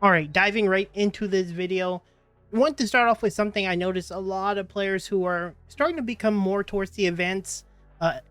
All right, diving right into this video, I want to start off with something I noticed a lot of players who are starting to become more towards the events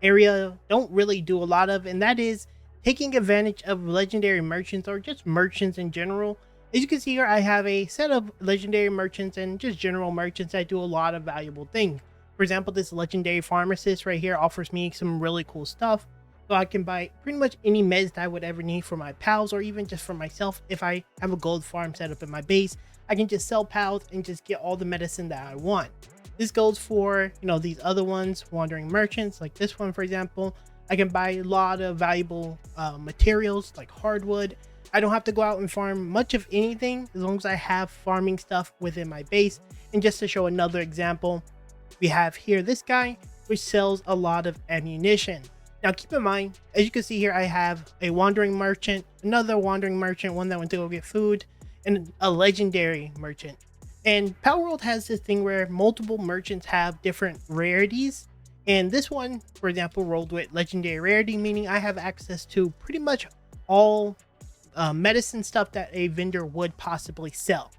area don't really do a lot of, and that is taking advantage of legendary merchants or just merchants in general. As you can see here, I have a set of legendary merchants and just general merchants that do a lot of valuable things. For example, this legendary pharmacist right here offers me some really cool stuff. So I can buy pretty much any meds that I would ever need for my pals or even just for myself. If I have a gold farm set up in my base, I can just sell pals and just get all the medicine that I want. This goes for, these other ones, wandering merchants, like this one, for example. I can buy a lot of valuable materials like hardwood. I don't have to go out and farm much of anything as long as I have farming stuff within my base. And just to show another example, we have here this guy, which sells a lot of ammunition. Now keep in mind, as you can see here, I have a wandering merchant, another wandering merchant, one that went to go get food, and a legendary merchant. And Palworld has this thing where multiple merchants have different rarities. And this one, for example, rolled with legendary rarity, meaning I have access to pretty much all medicine stuff that a vendor would possibly sell.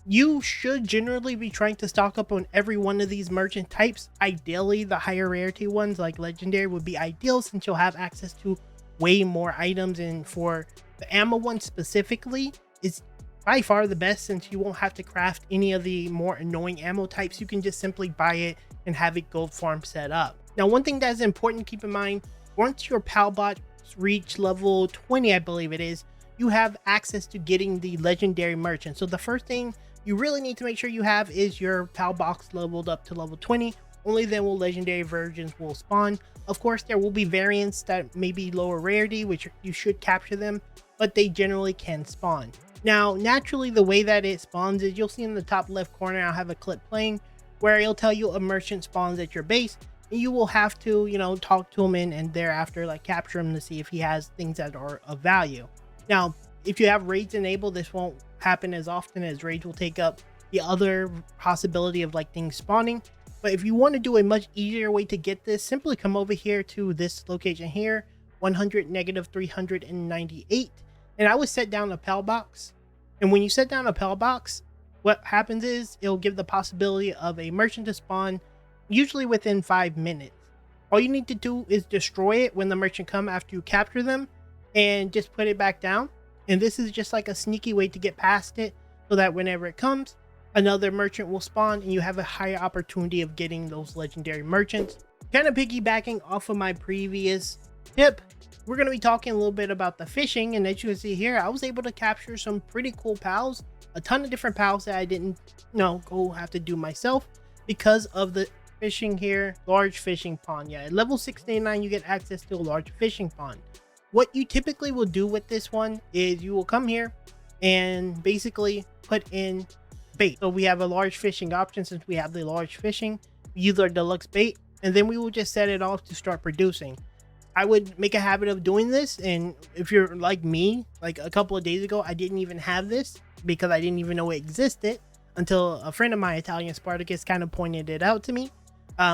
You should generally be trying to stock up on every one of these merchant types. Ideally, the higher rarity ones like legendary would be ideal since you'll have access to way more items. And for the ammo one specifically, is by far the best since you won't have to craft any of the more annoying ammo types. You can just simply buy it and have it gold farm set up. Now, one thing that is important to keep in mind, once your pal bot reach level 20, I believe it is, you have access to getting the legendary merchant. So the first thing you really need to make sure you have is your pal box leveled up to level 20. Only then will legendary versions will spawn. Of course, there will be variants that may be lower rarity, which you should capture them, but they generally can spawn. Now, naturally, the way that it spawns is you'll see in the top left corner, I'll have a clip playing where it'll tell you a merchant spawns at your base, and you will have to, talk to him and thereafter capture him to see if he has things that are of value. Now, if you have raids enabled, this won't happen as often as raids will take up the other possibility of things spawning. But if you want to do a much easier way to get this, simply come over here to this location here, 100-398, and I would set down a pal box. And when you set down a pal box, what happens is it'll give the possibility of a merchant to spawn usually within 5 minutes. All you need to do is destroy it when the merchant come after you capture them and just put it back down. And this is just like a sneaky way to get past it so that whenever it comes, another merchant will spawn and you have a higher opportunity of getting those legendary merchants. Kind of piggybacking off of my previous tip, we're going to be talking a little bit about the fishing. And as you can see here, I was able to capture some pretty cool pals, a ton of different pals that I didn't go have to do myself because of the fishing here. Large fishing pond. Yeah, at level 69 you get access to a large fishing pond. What you typically will do with this one is you will come here and basically put in bait. So we have a large fishing option. Since we have the large fishing, we use our deluxe bait, and then we will just set it off to start producing. I would make a habit of doing this, and if you're like me, like a couple of days ago, I didn't even have this because I didn't even know it existed until a friend of mine, Italian Spartacus, kind of pointed it out to me.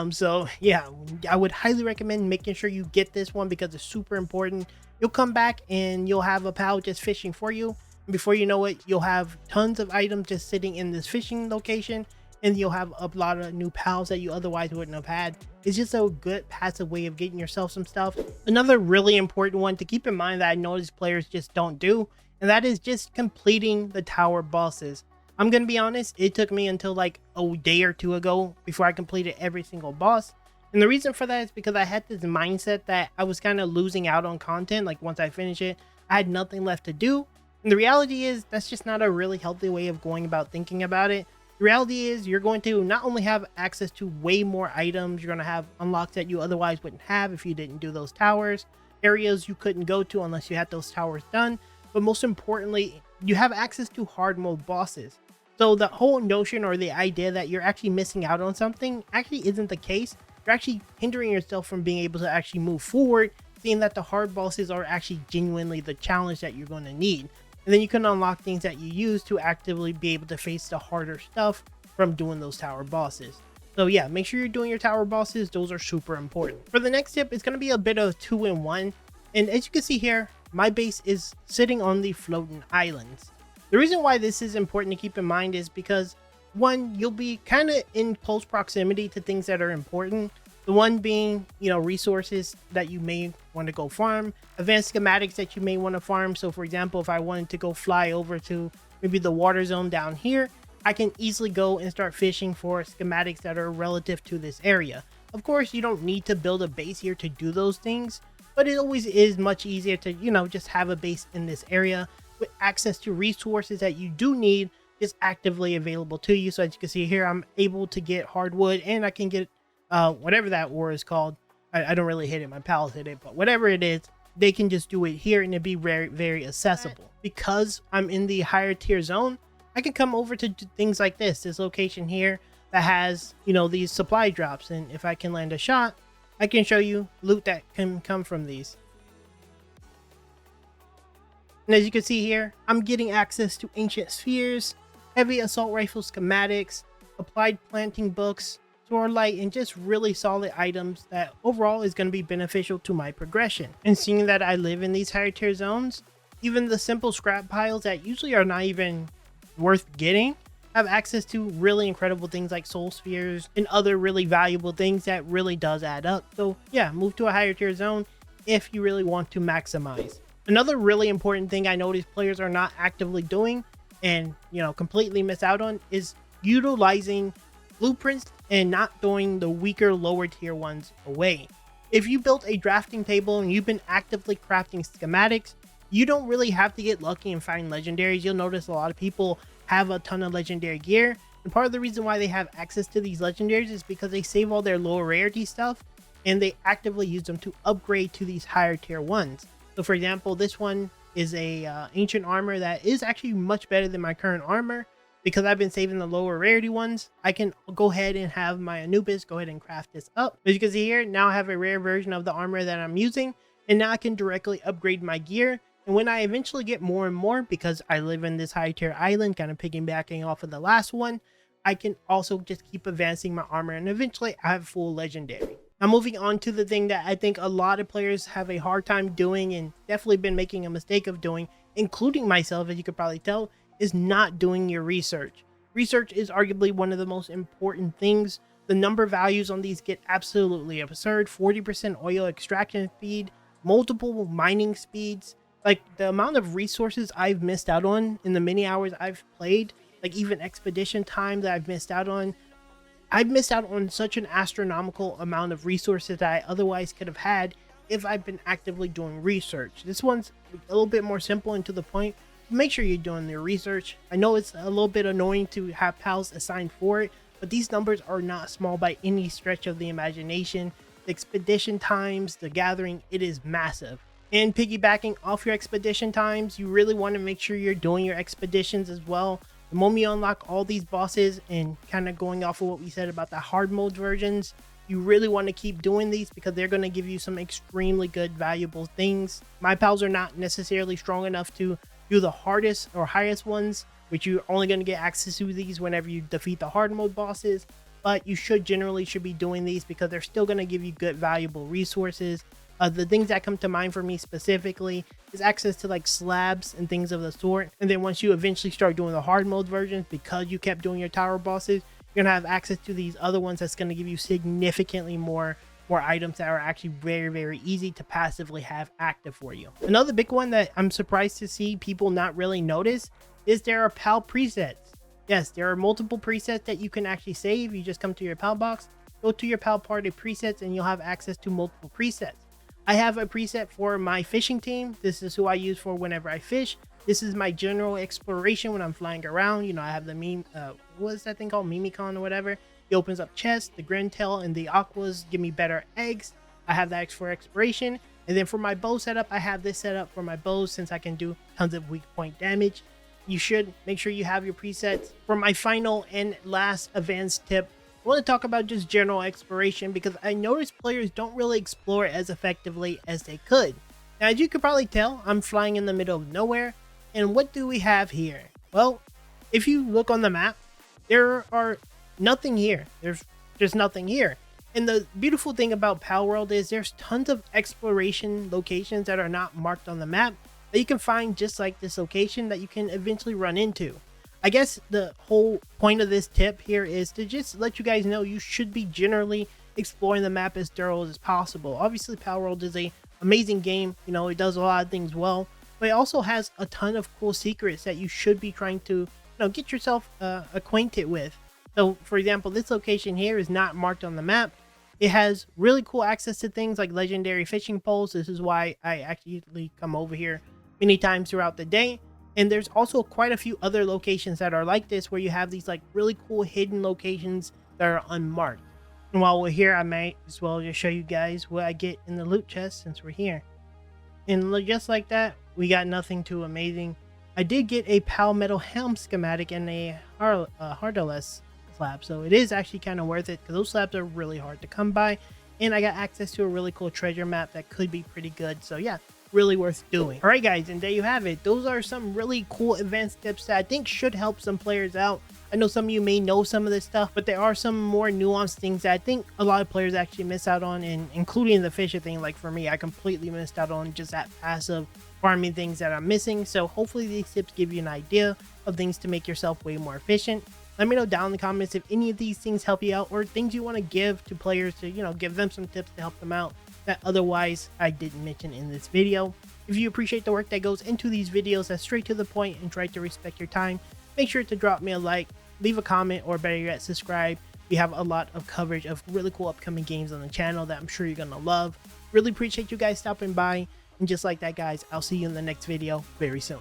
So yeah, I would highly recommend making sure you get this one because it's super important. You'll come back and you'll have a pal just fishing for you. And before you know it, you'll have tons of items just sitting in this fishing location, and you'll have a lot of new pals that you otherwise wouldn't have had. It's just a good passive way of getting yourself some stuff. Another really important one to keep in mind that I noticed players just don't do, and that is just completing the tower bosses. I'm gonna be honest, it took me until a day or two ago before I completed every single boss. And the reason for that is because I had this mindset that I was kind of losing out on content. Once I finish it, I had nothing left to do. And the reality is that's just not a really healthy way of going about thinking about it. The reality is you're going to not only have access to way more items, you're going to have unlocks that you otherwise wouldn't have if you didn't do those towers, areas you couldn't go to unless you had those towers done. But most importantly, you have access to hard mode bosses. So the whole notion or the idea that you're actually missing out on something actually isn't the case. You're actually hindering yourself from being able to actually move forward, seeing that the hard bosses are actually genuinely the challenge that you're going to need. And then you can unlock things that you use to actively be able to face the harder stuff from doing those tower bosses. So yeah, make sure you're doing your tower bosses. Those are super important. For the next tip, it's going to be a bit of 2-in-1. And as you can see here, my base is sitting on the floating islands. The reason why this is important to keep in mind is because one, you'll be kind of in close proximity to things that are important. The one being, resources that you may want to go farm, advanced schematics that you may want to farm. So for example, if I wanted to go fly over to maybe the water zone down here, I can easily go and start fishing for schematics that are relative to this area. Of course, you don't need to build a base here to do those things, but it always is much easier to, just have a base in this area with access to resources that you do need is actively available to you. So as you can see here, I'm able to get hardwood and I can get whatever that ore is called. I don't really hit it, my pals hit it, but whatever it is, they can just do it here and it'd be very, very accessible. Because I'm in the higher tier zone, I can come over to things like this location here that has, these supply drops. And if I can land a shot, I can show you loot that can come from these. And as you can see here, I'm getting access to ancient spheres, heavy assault rifle schematics, applied planting books, sword light, and just really solid items that overall is going to be beneficial to my progression. And seeing that I live in these higher tier zones, even the simple scrap piles that usually are not even worth getting have access to really incredible things like soul spheres and other really valuable things that really does add up. So yeah, move to a higher tier zone if you really want to maximize. Another really important thing I noticed players are not actively doing and completely miss out on is utilizing blueprints and not throwing the weaker lower tier ones away. If you built a drafting table and you've been actively crafting schematics, you don't really have to get lucky and find legendaries. You'll notice a lot of people have a ton of legendary gear, and part of the reason why they have access to these legendaries is because they save all their lower rarity stuff and they actively use them to upgrade to these higher tier ones. So for example, this one is a ancient armor that is actually much better than my current armor. Because I've been saving the lower rarity ones, I can go ahead and have my Anubis go ahead and craft this up. As you can see here, now I have a rare version of the armor that I'm using, and now I can directly upgrade my gear. And when I eventually get more and more, because I live in this high tier island, kind of piggybacking off of the last one, I can also just keep advancing my armor and eventually I have full legendary. Now moving on to the thing that I think a lot of players have a hard time doing and definitely been making a mistake of doing, including myself, as you could probably tell, is not doing your research. Research is arguably one of the most important things. The number values on these get absolutely absurd. 40% oil extraction speed, multiple mining speeds. Like the amount of resources I've missed out on in the many hours I've played, like even expedition time that I've missed out on. I've missed out on such an astronomical amount of resources that I otherwise could have had if I've been actively doing research. This one's a little bit more simple and to the point. Make sure you're doing your research. I know it's a little bit annoying to have pals assigned for it, but these numbers are not small by any stretch of the imagination. The expedition times, the gathering, it is massive. And piggybacking off your expedition times, you really want to make sure you're doing your expeditions as well. The moment you unlock all these bosses and kind of going off of what we said about the hard mode versions, you really want to keep doing these because they're going to give you some extremely good, valuable things. My pals are not necessarily strong enough to do the hardest or highest ones, which you're only going to get access to these whenever you defeat the hard mode bosses, but you should be doing these because they're still going to give you good, valuable resources. The things that come to mind for me specifically is access to like slabs and things of the sort. And then once you eventually start doing the hard mode versions, because you kept doing your tower bosses, you're going to have access to these other ones that's going to give you significantly more items that are actually very, very easy to passively have active for you. Another big one that I'm surprised to see people not really notice is there are PAL presets. Yes, there are multiple presets that you can actually save. You just come to your PAL box, go to your PAL party presets, and you'll have access to multiple presets. I have a preset for my fishing team. This is who I use for whenever I fish. This is my general exploration when I'm flying around. I have the what is that thing called? Mimicon or whatever. It opens up chests. The Grintail and the Aquas give me better eggs. I have that for exploration. And then for my bow setup, I have this set up for my bows since I can do tons of weak point damage. You should make sure you have your presets. For my final and last advanced tip, I want to talk about just general exploration because I noticed players don't really explore as effectively as they could. Now, as you could probably tell, I'm flying in the middle of nowhere. And what do we have here? Well, if you look on the map, there are nothing here. There's just nothing here. And the beautiful thing about Palworld is there's tons of exploration locations that are not marked on the map that you can find just like this location that you can eventually run into. I guess the whole point of this tip here is to just let you guys know you should be generally exploring the map as thorough as possible. Obviously, Palworld is a amazing game. You know, it does a lot of things well, but it also has a ton of cool secrets that you should be trying to, you know, get yourself acquainted with. So, for example, this location here is not marked on the map. It has really cool access to things like legendary fishing poles. This is why I actually come over here many times throughout the day. And there's also quite a few other locations that are like this, where you have these like really cool hidden locations that are unmarked. And while we're here, I might as well just show you guys what I get in the loot chest since we're here. And just like that, we got nothing too amazing. I did get a Palmetto Helm schematic and a Hardeless slab, so it is actually kind of worth it because those slabs are really hard to come by. And I got access to a really cool treasure map that could be pretty good. So yeah, really worth doing. All right, guys, and there you have it. Those are some really cool advanced tips that I think should help some players out. I know some of you may know some of this stuff, but there are some more nuanced things that I think a lot of players actually miss out on, and including the fisher thing. Like for me, I completely missed out on just that passive farming things that I'm missing. So hopefully these tips give you an idea of things to make yourself way more efficient. Let me know down in the comments if any of these things help you out, or things you want to give to players to, you know, give them some tips to help them out that otherwise I didn't mention in this video. If you appreciate the work that goes into these videos that's straight to the point and try to respect your time, make sure to drop me a like, leave a comment, or better yet, subscribe. We have a lot of coverage of really cool upcoming games on the channel that I'm sure you're gonna love. Really appreciate you guys stopping by, and just like that, guys, I'll see you in the next video very soon.